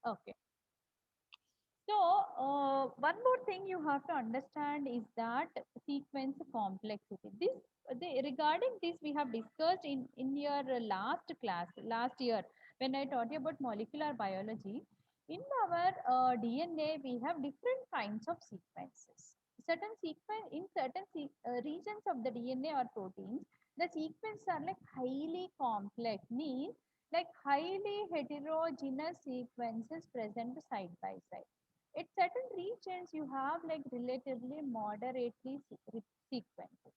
Okay. So, one more thing you have to understand is that sequence complexity. Regarding this, we have discussed in your last class, last year, when I taught you about molecular biology. In our DNA, we have different kinds of sequences. In certain regions of the DNA or proteins, the sequences are like highly complex, means like highly heterogeneous sequences present side by side. At certain regions, you have like relatively moderately sequences,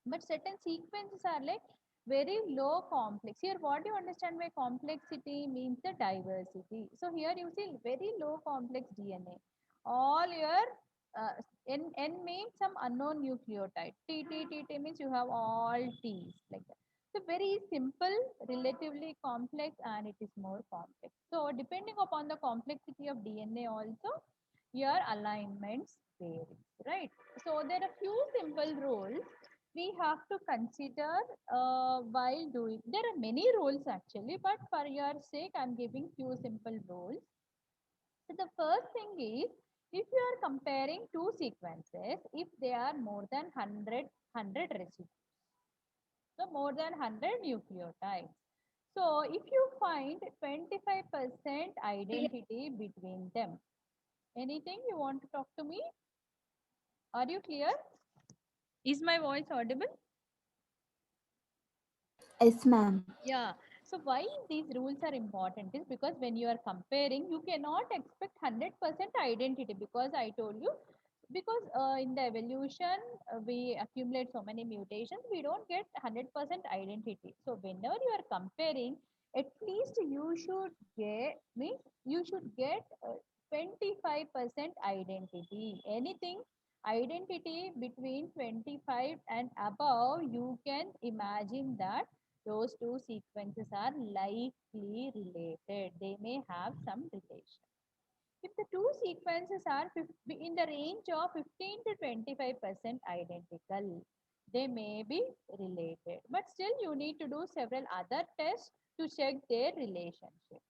but certain sequences are like very low complex. Here, what do you understand by complexity means the diversity. So here you see very low complex DNA. All your uh, N means some unknown nucleotide. T means you have all T's like that. So very simple, relatively complex, and it is more complex. So depending upon the complexity of DNA also, your alignments vary, right? So there are few simple rules we have to consider while doing. There are many rules actually, but for your sake, I'm giving few simple rules. So the first thing is, if you are comparing two sequences, if they are more than 100 residues, so more than 100 nucleotides. So if you find 25% identity between them, anything you want to talk to me? Are you clear? Is my voice audible? Yes, ma'am. Yeah. So why these rules are important is because when you are comparing, you cannot expect 100% identity, because I told you, because in the evolution, we accumulate so many mutations, we don't get 100% identity. So whenever you are comparing, at least you should get 25% identity. Anything identity between 25 and above, you can imagine that those two sequences are likely related. They may have some relation. If the two sequences are in the range of 15 to 25% identical, they may be related. But still, you need to do several other tests to check their relationship.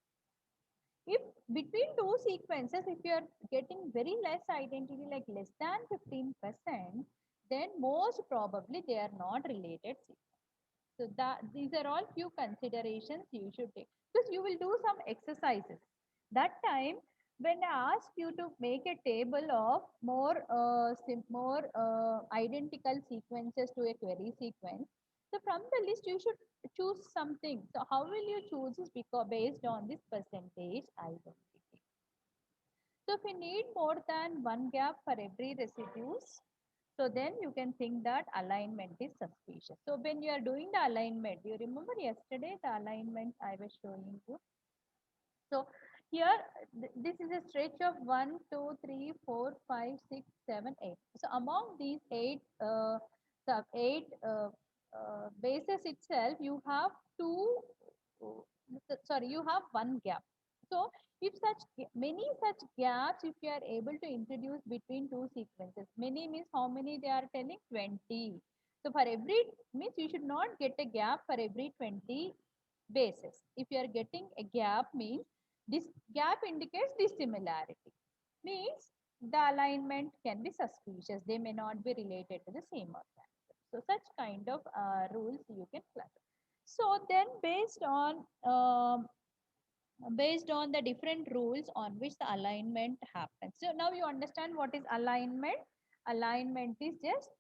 If between two sequences, if you are getting very less identity, like less than 15%, then most probably they are not related sequences. So that these are all few considerations you should take, because you will do some exercises. That time, when I ask you to make a table of more identical sequences to a query sequence, so from the list you should choose something. So how will you choose is because based on this percentage identity. So if you need more than one gap for every residues, so then you can think that alignment is suspicious. So when you are doing the alignment, you remember yesterday the alignment I was showing you. So here this is a stretch of 1, 2, 3, 4, 5, 6, 7, 8. So among these eight bases itself, you have two. Sorry, you have one gap. So if many such gaps, if you are able to introduce between two sequences, many means how many they are telling? 20. So for every means you should not get a gap for every 20 bases. If you are getting a gap means this gap indicates dissimilarity. Means the alignment can be suspicious. They may not be related to the same organism. So such kind of rules you can classify. So then based on the different rules on which the alignment happens. So now you understand what is alignment. Alignment is just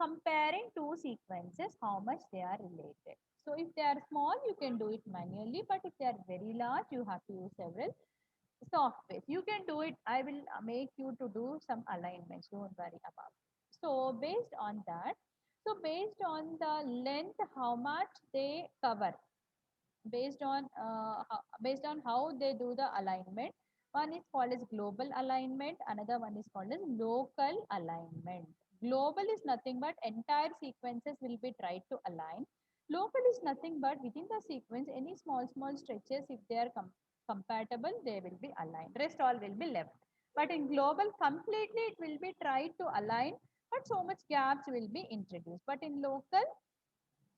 comparing two sequences, how much they are related. So if they are small, you can do it manually, but if they are very large, you have to use several softwares. You can do it. I will make you to do some alignments. Don't worry about it. So based on that, so based on the length, how much they cover, based on how they do the alignment. One is called as global alignment, another one is called as local alignment. Global is nothing but entire sequences will be tried to align. Local is nothing but within the sequence, any small stretches, if they are compatible, they will be aligned. Rest all will be left. But in global, completely it will be tried to align, but so much gaps will be introduced. But in local,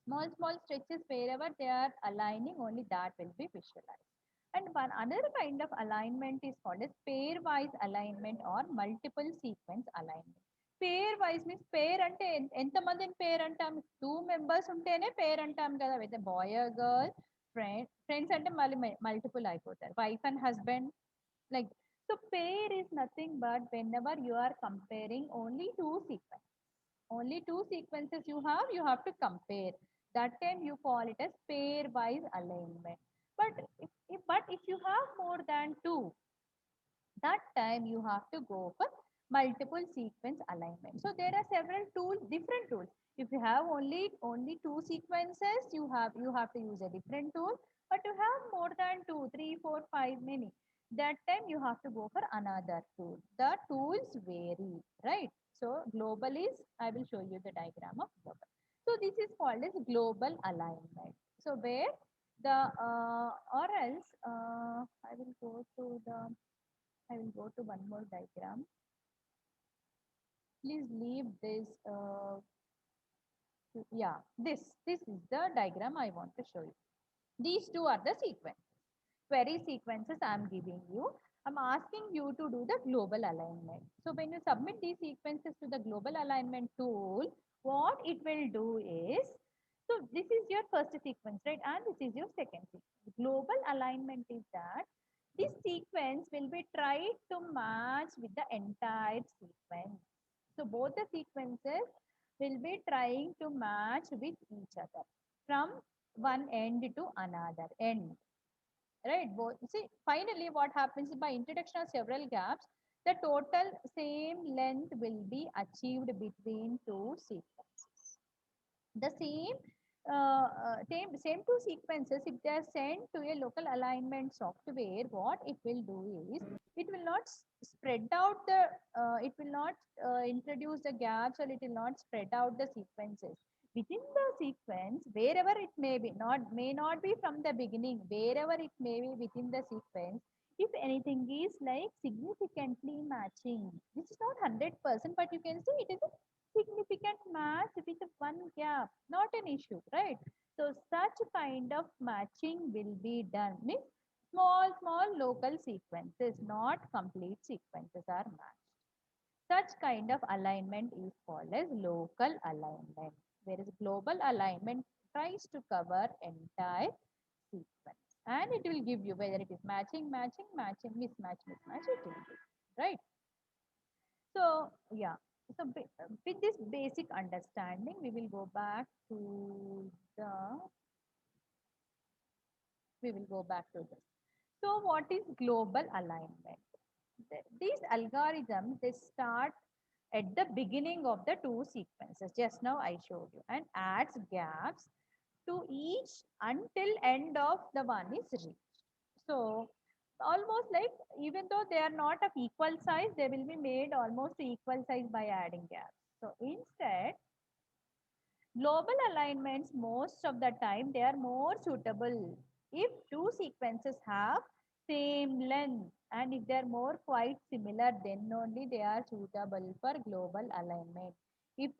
small stretches wherever they are aligning, only that will be visualized. And one another kind of alignment is called as pairwise alignment or multiple sequence alignment. Pairwise means pair ante ఎంత మందిని pair అంటాం, two members ఉంటేనే పేర్ అంటాం కదా, with boy girl friends అంటే మళ్ళీ multiple అయిపోతారు, wife and husband, like. So pair is nothing but whenever you are comparing only two sequences, only two sequences you have to compare. That time you call it as pairwise alignment. But if you have more than two, that time you have to go for multiple sequence alignment. So there are several tools, different tools. If you have only two sequences, you have to use a different tool. But you have more than two, three, four, five, many, that time you have to go for another tool. The tools vary, right? So global is, I will show you the diagram of global. So this is called as global alignment. So where the or else I will go to the I will go to one more diagram. Please leave this. Yeah, this is the diagram I want to show you. These two are the sequences. Query sequences I am giving you. I'm asking you to do the global alignment. So when you submit these sequences to the global alignment tool, what it will do is, so this is your first sequence, right? And this is your second sequence. Global alignment is that this sequence will be tried to match with the entire sequence. So both the sequences will be trying to match with each other from one end to another end, right? Both, see, finally what happens by introduction of several gaps, the total same length will be achieved between two sequences. The same two sequences, if they are sent to a local alignment software, what it will do is, it will not spread out the it will not introduce the gaps, or it will not spread out the sequences within the sequence, wherever it may not be from the beginning, wherever it may be within the sequence. If anything is like significantly matching, this is not 100%, but you can see it is a significant match with one gap, not an issue, right? So such kind of matching will be done. Means small local sequences, not complete sequences are matched. Such kind of alignment is called as local alignment, whereas global alignment tries to cover entire sequence, and it will give you whether it is matching, mismatch, it will give, right? So yeah, so with this basic understanding, we will go back to the, we will go back to this. So what is global alignment? These algorithms, they start at the beginning of the two sequences. Just now I showed you, and adds gaps to each until end of the one is reached. So almost like, even though they are not of equal size, they will be made almost equal size by adding gaps. So instead, global alignments, most of the time, they are more suitable if two sequences have same length, and if they are more quite similar, then only they are suitable for global alignment. If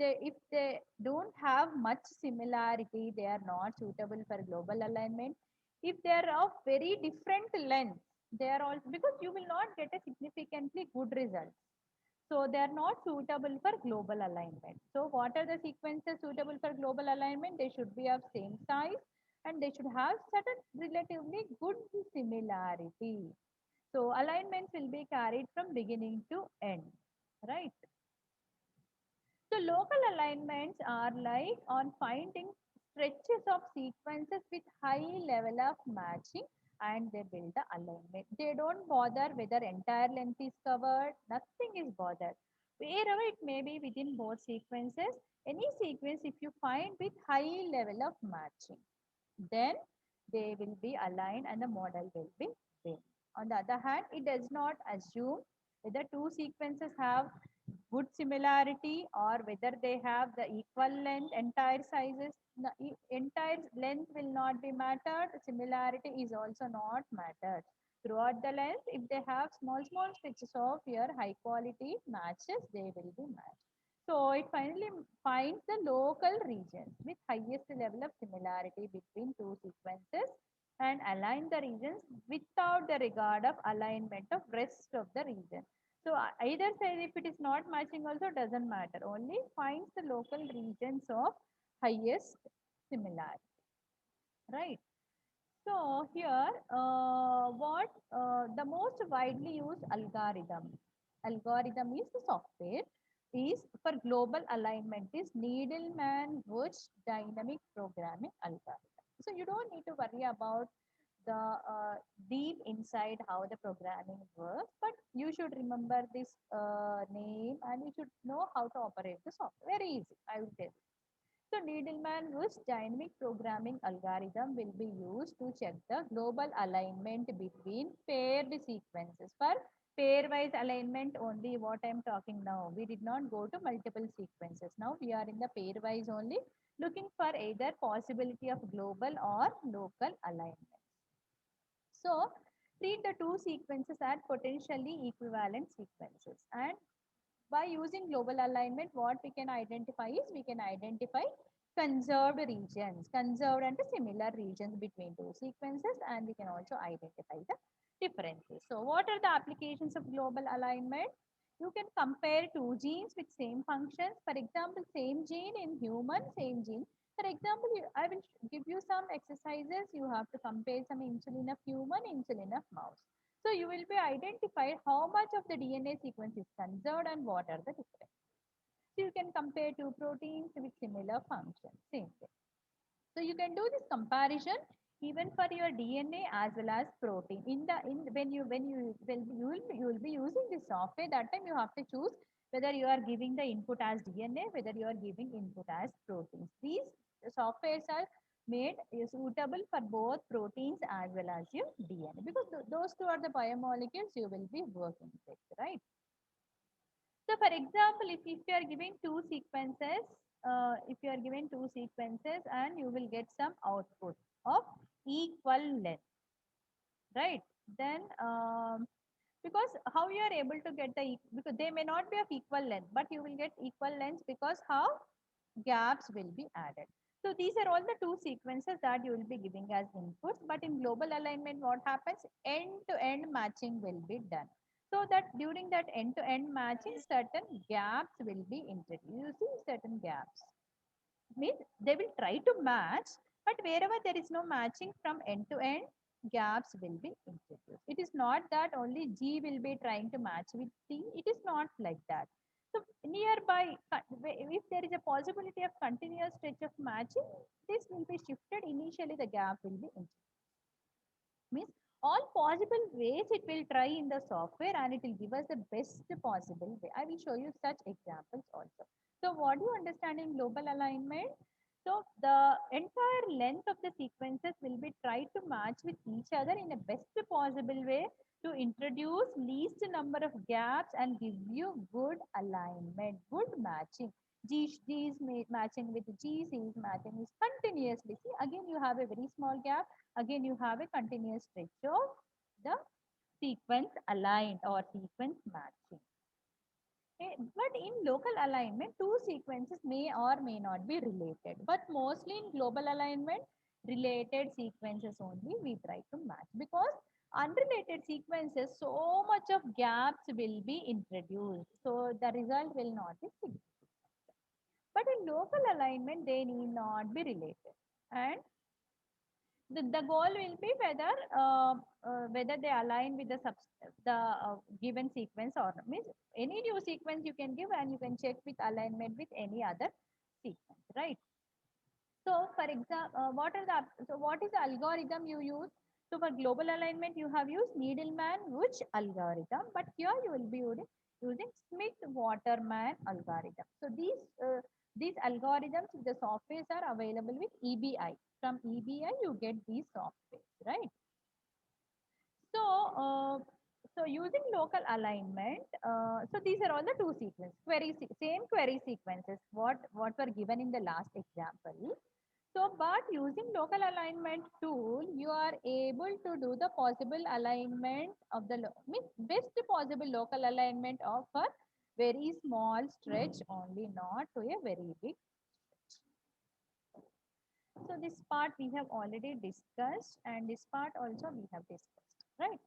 they don't have much similarity, they are not suitable for global alignment. If they are of very different length, they are also, because you will not get a significantly good result, so they are not suitable for global alignment. So what are the sequences suitable for global alignment? They should be of same size, and they should have certain relatively good similarity. So alignments will be carried from beginning to end, right? So local alignments are like on finding stretches of sequences with high level of matching, and they build the alignment. They don't bother whether entire length is covered, nothing is bothered. Wherever it may be within both sequences, any sequence if you find with high level of matching, then they will be aligned and the model will be built. On the other hand, it does not assume whether two sequences have good similarity or whether they have the equal length, entire sizes. The entire length will not be mattered. Similarity is also not mattered. Throughout the length, if they have small stretches of your high quality matches, they will be matched. So it finally finds the local regions with highest level of similarity between two sequences, and align the regions without the regard of alignment of rest of the region. So either side, if it is not matching also doesn't matter, only finds the local regions of highest similarity, right? So here, what the most widely used algorithm is the software is for global alignment is Needleman Wunsch dynamic programming algorithm. So you don't need to worry about the deep inside how the programming works, but you should remember this name and you should know how to operate the software. Very easy, I will tell you. So Needleman-Wunsch dynamic programming algorithm will be used to check the global alignment between paired sequences. For pairwise alignment only what I am talking now. We did not go to multiple sequences. Now we are in the pairwise only, looking for either possibility of global or local alignment. So treat the two sequences as potentially equivalent sequences, and by using global alignment, what we can identify is we can identify conserved regions, conserved and similar regions between two sequences, and we can also identify the differences. So what are the applications of global alignment? You can compare two genes with same functions. For example, same gene in human, same gene. For example, I will give you some exercises. You have to compare some insulin of human, insulin of mouse. So you will be identified how much of the DNA sequence is conserved and what are the differences. So you can compare two proteins with similar functions, same thing. So you can do this comparison even for your DNA as well as protein. In when you will be using this software, that time you have to choose whether you are giving the input as DNA, whether you are giving input as proteins. These softwares are made suitable for both proteins as well as your DNA, because those two are the biomolecules you will be working with, right? So for example, if you are giving two sequences, if you are given two sequences and you will get some output of equal length, right? Then because how you are able to get because they may not be of equal length, but you will get equal length because how gaps will be added. So these are all the two sequences that you will be giving as inputs, but in global alignment, what happens? End-to-end matching will be done. So that during that end-to-end matching, certain gaps will be introduced, certain gaps. Means they will try to match, but wherever there is no matching from end to end, gaps will be introduced. It is not that only G will be trying to match with T. It is not like that. So nearby, if there is a possibility of continuous stretch of matching, this will be shifted. Initially, the gap will be introduced. Means all possible ways it will try in the software, and it will give us the best possible way. I will show you such examples also. So what do you understand in global alignment? So the entire length of the sequences will be tried to match with each other in the best possible way to introduce least number of gaps and give you good alignment, good matching. G is matching with G, C is matching is continuously. See, again you have a very small gap. Again, you have a continuous stretch of the sequence aligned or sequence matching. Okay. But in local alignment, two sequences may or may not be related. But mostly in global alignment, related sequences only we try to match, because unrelated sequences, so much of gaps will be introduced. So the result will not be significant. But in local alignment, they need not be related. And the goal will be whether they align with the given sequence or not. Means any new sequence you can give and you can check with alignment with any other sequence, right? So for example, what is the algorithm you use? So for global alignment, you have used Needleman Wunsch algorithm, but here you will be using Smith-Waterman algorithm. So these algorithms, the softwares are available with EBI. From EBI, you get these softwares, right? So, so using local alignment, so these are all the two sequences, same query sequences, what were given in the last example. So, but using local alignment tool, you are able to do the possible alignment of the, means best possible local alignment of a very small stretch only, not to a very big stretch. So this part we have already discussed, and this part also we have discussed, right?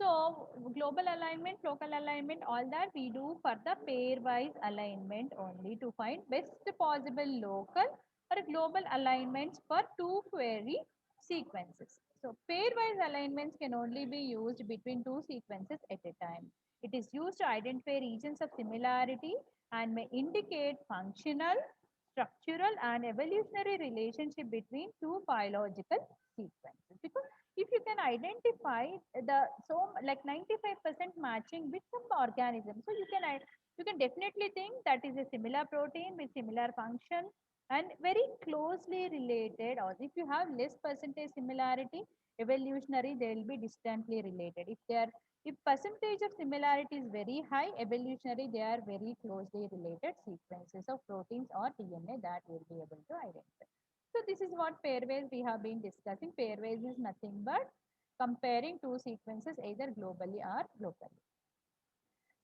So global alignment, local alignment, all that we do for the pairwise alignment only to find best possible local or global alignments for two query sequences. So pairwise alignments can only be used between two sequences at a time. It is used to identify regions of similarity and may indicate functional, structural and evolutionary relationship between two biological sequences, because if you can identify the so like 95% matching with some organism, so you can definitely think that is a similar protein with similar function and very closely related, or if you have less percentage similarity, evolutionary they will be distantly related. If percentage of similarity is very high, evolutionary they are very closely related sequences of proteins or DNA that we'll be able to identify. So this is what pairwise we have been discussing. Pairwise is nothing but comparing two sequences either globally or locally.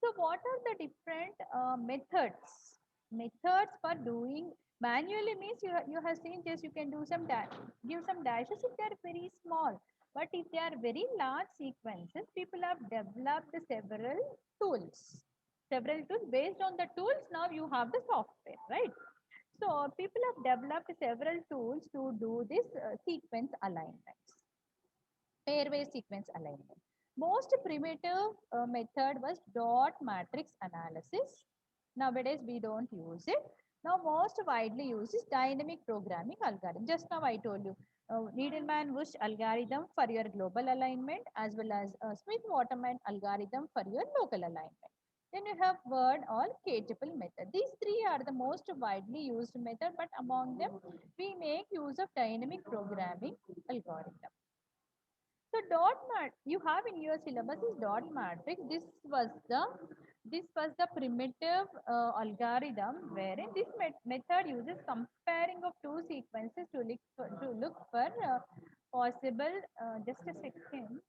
So what are the different methods? Methods for doing manually means you have seen just you can do some give some dashes if they are very small. But if they are very large sequences, people have developed several tools. Several tools. Based on the tools, now you have the software, right? So people have developed several tools to do this sequence alignments, pairwise sequence alignment. Most primitive method was dot matrix analysis. Nowadays we don't use it. Now most widely used is dynamic programming algorithm. Just now I told you Needleman-Wunsch algorithm for your global alignment as well as Smith-Waterman algorithm for your local alignment. Then you have word or k-tuple method. These three are the most widely used method, but among them we make use of dynamic programming algorithm. So dot mat you have in your syllabus is dot matrix. This was the primitive algorithm wherein this method uses comparing of two sequences to look for possible. Just a second.